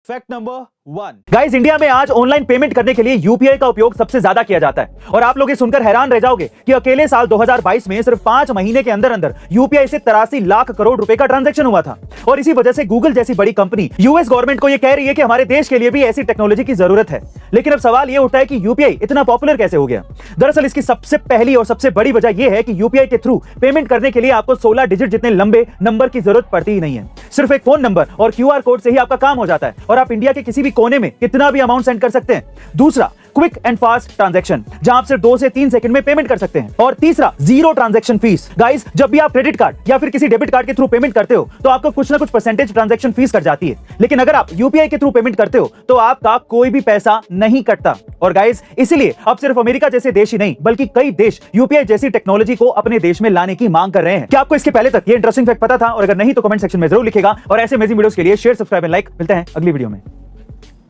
Fact number 1 guys, India में आज online payment करने के लिए यूपीआई का उपयोग सबसे ज्यादा किया जाता है। और आप लोग ये सुनकर हैरान रह जाओगे कि अकेले साल 2022 में सिर्फ 5 महीने के अंदर अंदर यूपीआई से 83 लाख करोड़ रुपए का ट्रांजैक्शन हुआ था। और इसी वजह से गूगल जैसी बड़ी कंपनी यूएस गवर्नमेंट को ये कह रही है कि हमारे देश के लिए भी ऐसी टेक्नोलॉजी की जरूरत है। लेकिन अब सवाल ये उठता है कि यूपीआई इतना पॉपुलर कैसे हो गया। दरअसल इसकी सबसे पहली और सबसे बड़ी वजह यह है कि यूपीआई के थ्रू पेमेंट करने के लिए आपको 16 डिजिट जितने लंबे नंबर की जरूरत पड़ती ही नहीं है। सिर्फ एक फोन नंबर और क्यूआर कोड से ही आपका काम हो जाता है और आप इंडिया के किसी भी कोने में कितना भी अमाउंट सेंड कर सकते हैं। दूसरा, क्विक एंड फास्ट ट्रांजैक्शन, जहां आप सिर्फ 2 से 3 सेकंड में पेमेंट कर सकते हैं। और तीसरा, जीरो ट्रांजैक्शन फीस। गाइस, जब भी आप क्रेडिट कार्ड या फिर किसी डेबिट कार्ड के थ्रू पेमेंट करते हो तो आपको कुछ ना कुछ परसेंटेज ट्रांजैक्शन फीस कट जाती है। लेकिन अगर आप यूपीआई के थ्रू पेमेंट करते हो तो आपका कोई भी पैसा नहीं कटता। और गाइस, इसीलिए अब सिर्फ अमेरिका जैसे देश ही नहीं बल्कि कई देश यूपीआई जैसी टेक्नोलॉजी को अपने देश में लाने की मांग कर रहे हैं। क्या आपको इसके पहले तक ये इंटरेस्टिंग फैक्ट पता था? और अगर नहीं तो कमेंट सेक्शन में जरूर लिखेगा। और ऐसे अमेजिंग वीडियोस के लिए शेयर, सब्सक्राइब एंड लाइक। मिलते हैं अगली वीडियो में।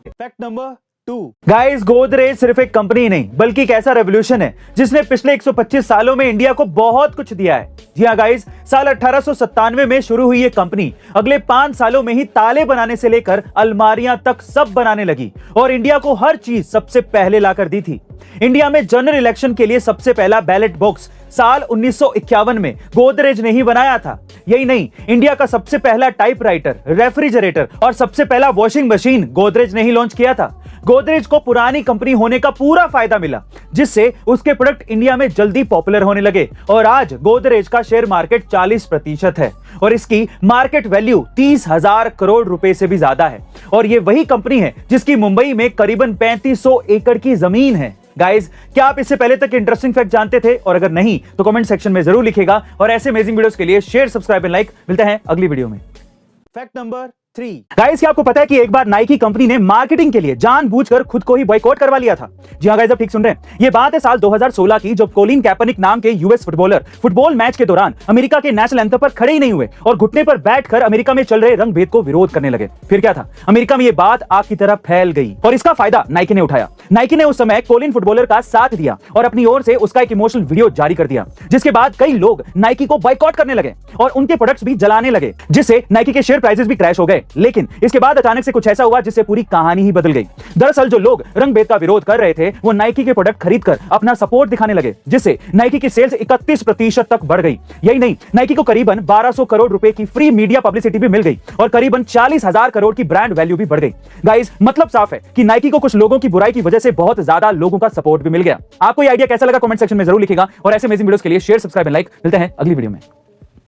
फैक्ट नंबर 2 गाइस, गोदरेज सिर्फ एक कंपनी नहीं बल्कि एक ऐसा रेवोल्यूशन है जिसने पिछले 125 सालों में इंडिया को बहुत कुछ दिया है। जी हां गाइस, साल 1897 में शुरू हुई ये कंपनी अगले 5 सालों में ही ताले बनाने से लेकर अलमारियां तक सब बनाने लगी और इंडिया को हर चीज सबसे पहले लाकर दी थी। इंडिया में जनरल इलेक्शन के लिए सबसे पहला बैलेट बॉक्स साल 1951 में गोदरेज ने ही बनाया था। यही नहीं, इंडिया का सबसे पहला टाइपराइटर, रेफ्रिजरेटर और सबसे पहला वॉशिंग मशीन गोदरेज ने ही लॉन्च किया था। गोदरेज को पुरानी कंपनी होने का पूरा फायदा मिला जिससे उसके प्रोडक्ट इंडिया में जल्दी पॉपुलर होने लगे और आज गोदरेज का शेयर मार्केट 40% है और इसकी मार्केट वैल्यू 30,000 करोड़ रुपए से भी ज्यादा है। और ये वही कंपनी है जिसकी मुंबई में करीबन 3500 एकड़ की जमीन है। गाइस, क्या आप इससे पहले तक इंटरेस्टिंग फैक्ट जानते थे? और अगर नहीं तो कमेंट सेक्शन में जरूर लिखेगा। और ऐसे अमेजिंग वीडियोस के लिए शेयर, सब्सक्राइब एंड लाइक। मिलते हैं अगली वीडियो में। फैक्ट नंबर 3 गाइस, क्या आपको पता है कि एक बार नाइकी कंपनी ने मार्केटिंग के लिए जानबूझकर खुद को ही बॉयकॉट करवा लिया था? जी हां गाइस, आप ठीक सुन रहे हैं। ये बात है साल 2016 की, जब कोलिन कैपरनिक नाम के यूएस फुटबॉलर फुटबॉल मैच के दौरान अमेरिका के नेशनल एंथम पर खड़े ही नहीं हुए और घुटने पर बैठकर अमेरिका में चल रहे रंग भेद को विरोध करने लगे। फिर क्या था, अमेरिका में ये बात आग की तरह फैल गई और इसका फायदा नाइकी ने उठाया। नाइकी ने उस समय कोलिन फुटबॉलर का साथ दिया और अपनी ओर से उसका एक इमोशनल वीडियो जारी कर दिया, जिसके बाद कई लोग नाइकी को बॉयकॉट करने लगे और उनके प्रोडक्ट्स भी जलाने लगे, जिससे नाइकी के शेयर प्राइसेस भी क्रैश हो गए। लेकिन इसके बाद अचानक से कुछ ऐसा हुआ जिससे पूरी कहानी ही बदल गई। दरअसल जो लोग रंग भेद का विरोध कर रहे थे वो नाइकी के प्रोडक्ट खरीदकर अपना सपोर्ट दिखाने लगे, जिससे नाइकी की सेल्स 31% तक बढ़ गई। यही नहीं, नाइकी को करीबन 1200 करोड़ रुपए की फ्री मीडिया पब्लिसिटी भी मिल गई और करीबन 40,000 करोड़ की ब्रांड वैल्यू भी बढ़ गई। गाइस, मतलब साफ है कि नाइकी को कुछ लोगों की बुराई की वजह से बहुत ज्यादा लोगों का सपोर्ट भी मिल गया। आपको ये आइडिया कैसा लगा? कमेंट सेक्शन में जरूर लिखेगा। और ऐसे अमेजिंग वीडियोस के लिए शेयर, सब्सक्राइब एंड लाइक। मिलते हैं अगली वीडियो में।